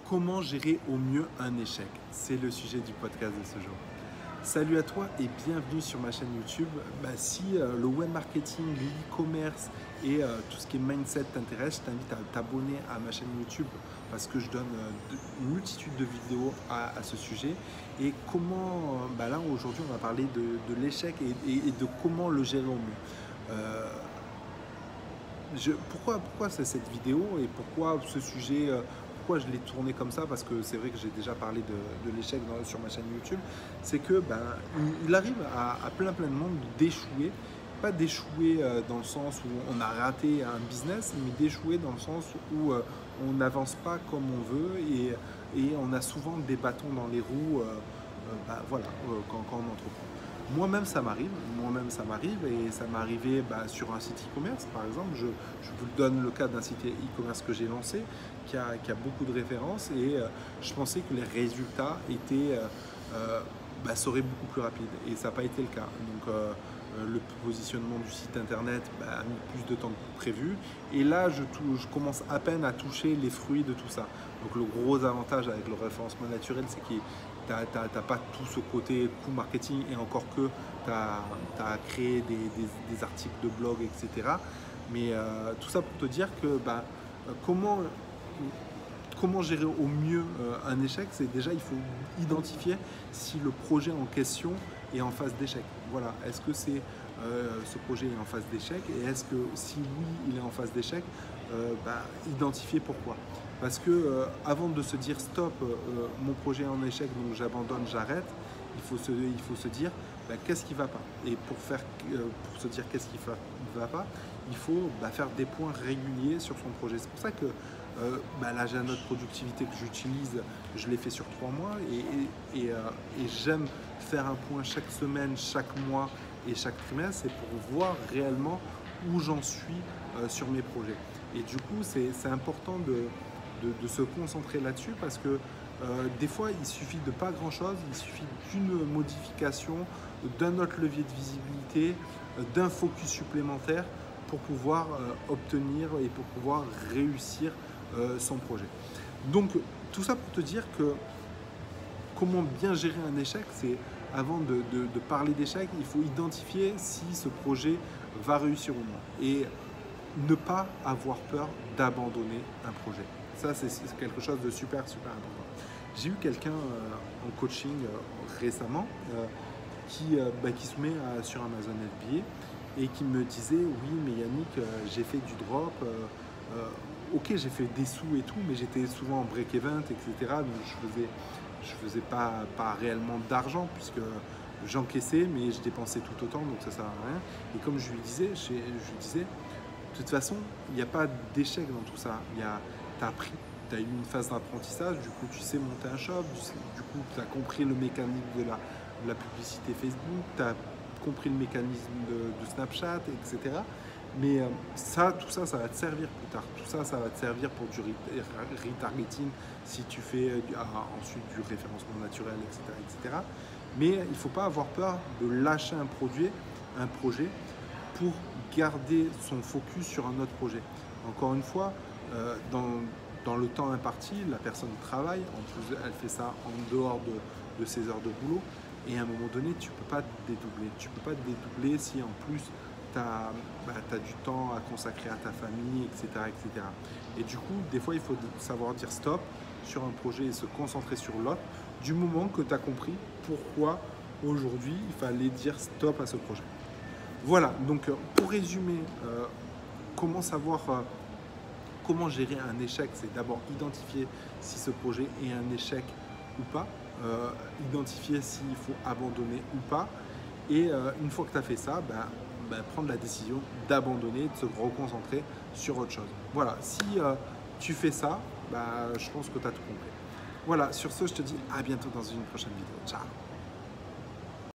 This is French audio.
Comment gérer au mieux un échec? C'est le sujet du podcast de ce jour. Salut à toi et bienvenue sur ma chaîne YouTube. Si le web marketing, l'e-commerce et tout ce qui est mindset t'intéresse, je t'invite à t'abonner à ma chaîne YouTube parce que je donne une multitude de vidéos à ce sujet. Et comment, là aujourd'hui on va parler de l'échec et de comment le gérer au mieux. Pourquoi c'est cette vidéo et pourquoi ce sujet, pourquoi je l'ai tourné comme ça, parce que c'est vrai que j'ai déjà parlé de l'échec sur ma chaîne YouTube, c'est que il arrive à plein de monde d'échouer, pas d'échouer dans le sens où on a raté un business, mais d'échouer dans le sens où on n'avance pas comme on veut et on a souvent des bâtons dans les roues quand on entreprend. Moi-même, ça m'arrive et ça m'est arrivé sur un site e-commerce, par exemple. Je vous donne le cas d'un site e-commerce que j'ai lancé, qui a beaucoup de références et je pensais que les résultats seraient beaucoup plus rapides et ça n'a pas été le cas. Donc, le positionnement du site internet a mis plus de temps que prévu et là je commence à peine à toucher les fruits de tout ça. Donc le gros avantage avec le référencement naturel, c'est que tu n'as pas tout ce côté coût marketing et encore que tu as créé des articles de blog, etc. Mais tout ça pour te dire que comment gérer au mieux un échec, c'est déjà il faut identifier si le projet en question est en phase d'échec. Voilà, est-ce que ce projet est en phase d'échec et est-ce que si oui il est en phase d'échec, identifier pourquoi. Parce que avant de se dire stop, mon projet est en échec donc j'abandonne, j'arrête, il faut se dire qu'est-ce qui ne va pas. Et pour se dire qu'est-ce qui ne va pas, il faut faire des points réguliers sur son projet. C'est pour ça que j'ai une autre productivité que j'utilise, je l'ai fait sur 3 mois et j'aime faire un point chaque semaine, chaque mois et chaque trimestre, c'est pour voir réellement où j'en suis sur mes projets. Et du coup, c'est important de se concentrer là-dessus parce que des fois, il suffit de pas grand-chose, il suffit d'une modification, d'un autre levier de visibilité, d'un focus supplémentaire pour pouvoir obtenir et pour pouvoir réussir son projet. Donc, tout ça pour te dire que comment bien gérer un échec, c'est avant de parler d'échec, il faut identifier si ce projet va réussir ou non. Et ne pas avoir peur d'abandonner un projet. Ça, c'est quelque chose de super important. J'ai eu quelqu'un en coaching récemment qui se met sur Amazon FBA et qui me disait oui mais Yannick, j'ai fait du drop, ok j'ai fait des sous et tout, mais j'étais souvent en break-even, etc. Donc je faisais pas réellement d'argent puisque j'encaissais mais je dépensais tout autant, donc ça sert à rien. Et comme je lui disais, de toute façon, il n'y a pas d'échec dans tout ça. Tu as appris, tu as eu une phase d'apprentissage, du coup tu sais monter un shop, du coup tu as compris le mécanisme de la publicité Facebook, tu as compris le mécanisme de Snapchat, etc. Mais tout ça va te servir plus tard. Tout ça va te servir pour du retargeting si tu fais ensuite du référencement naturel, etc. etc. Mais il ne faut pas avoir peur de lâcher un projet pour garder son focus sur un autre projet. Encore une fois, dans le temps imparti, la personne travaille, en plus elle fait ça en dehors de ses heures de boulot, et à un moment donné, tu ne peux pas te dédoubler. Tu ne peux pas te dédoubler si en plus tu as du temps à consacrer à ta famille, etc., etc. Et du coup, des fois, il faut savoir dire stop sur un projet et se concentrer sur l'autre, du moment que tu as compris pourquoi aujourd'hui il fallait dire stop à ce projet. Voilà, donc pour résumer, comment gérer un échec, c'est d'abord identifier si ce projet est un échec ou pas, identifier s'il faut abandonner ou pas, et une fois que tu as fait ça, prendre la décision d'abandonner, de se reconcentrer sur autre chose. Voilà, si tu fais ça, je pense que tu as tout compris. Voilà, sur ce, je te dis à bientôt dans une prochaine vidéo. Ciao!